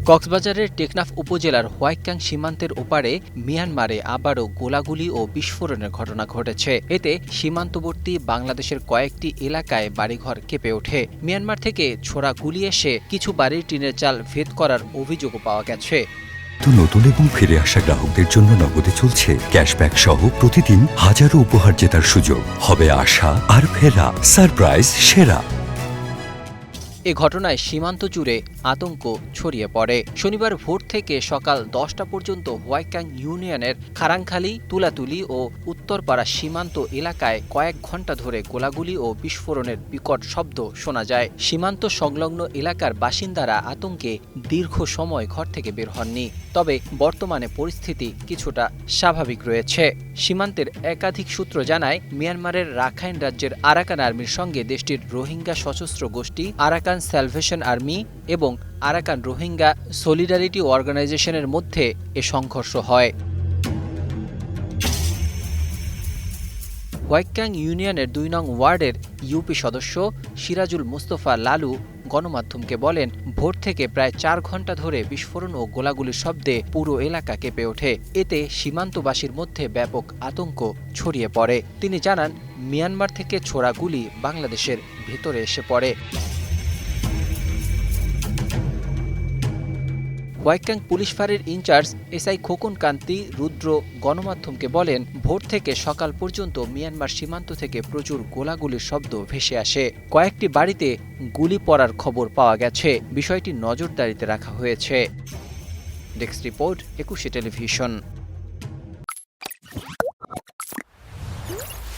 কক্সবাজারের টেকনাফ উপজেলার হোয়াইক্যাং সীমান্তের ওপারে মিয়ানমারে আবারও গোলাগুলি ও বিস্ফোরণের ঘটনা ঘটেছে। এতে সীমান্তবর্তী বাংলাদেশের কয়েকটি এলাকায় বাড়িঘর কেঁপে ওঠে। মিয়ানমার থেকে ছোড়া গুলি এসে কিছু বাড়ির টিনের চাল ভেদ করার অভিযোগও পাওয়া গেছে। নতুন এবং ফিরে আসা গ্রাহকদের জন্য নগদে চলছে ক্যাশব্যাক সহ প্রতিদিন হাজারো উপহার জেতার সুযোগ। হবে আশা আর ফেরা, সারপ্রাইজ সেরা। এ ঘটনায় সীমান্ত জুড়ে আতঙ্ক ছড়িয়ে পড়ে। শনিবার ভোর থেকে সকাল 10টা পর্যন্ত হোয়াইক্যাং ইউনিয়নের খারাংখালী, তুলাতুলি ও উত্তরপাড়া সীমান্ত এলাকায় কয়েক ঘণ্টা ধরে গোলাগুলি ও বিস্ফোরণের বিকট শব্দ শোনা যায়। সীমান্ত সংলগ্ন এলাকার বাসিন্দারা আতঙ্কে দীর্ঘ সময় ঘর থেকে বের হননি। তবে বর্তমানে পরিস্থিতি কিছুটা স্বাভাবিক রয়েছে। সীমান্তের একাধিক সূত্র জানায়, মিয়ানমারের রাখাইন রাজ্যের আরাকান আর্মির সঙ্গে দেশটির রোহিঙ্গা সশস্ত্র গোষ্ঠী আরাকান স্যালভেশন আর্মি এবং আরাকান রোহিঙ্গা সলিডারিটি অর্গানাইজেশনের মধ্যে এ সংঘর্ষ হয়। হোয়াইক্যাং ইউনিয়নের 2 নং ওয়ার্ডের ইউপি সদস্য সিরাজুল মুস্তফা লালু গণমাধ্যমকে বলেন, ভোর থেকে প্রায় 4 ঘণ্টা ধরে বিস্ফোরণ ও গোলাগুলির শব্দে পুরো এলাকা কেঁপে ওঠে। এতে সীমান্তবাসীর মধ্যে ব্যাপক আতঙ্ক ছড়িয়ে পড়ে। তিনি জানান, মিয়ানমার থেকে ছোড়া গুলি বাংলাদেশের ভেতরে এসে পড়ে। হোয়াইক্যাং পুলিশ ফাঁড়ির ইনচার্জ এসআই খোকন কান্তি রুদ্র গণমাধ্যমকে বলেন, ভোর থেকে সকাল পর্যন্ত মিয়ানমার সীমান্ত থেকে প্রচুর গোলাগুলির শব্দ ভেসে আসে। কয়েকটি বাড়িতে গুলি পড়ার খবর পাওয়া গেছে। বিষয়টি নজরদারিতে রাখা হয়েছে। Desk report, 21 television.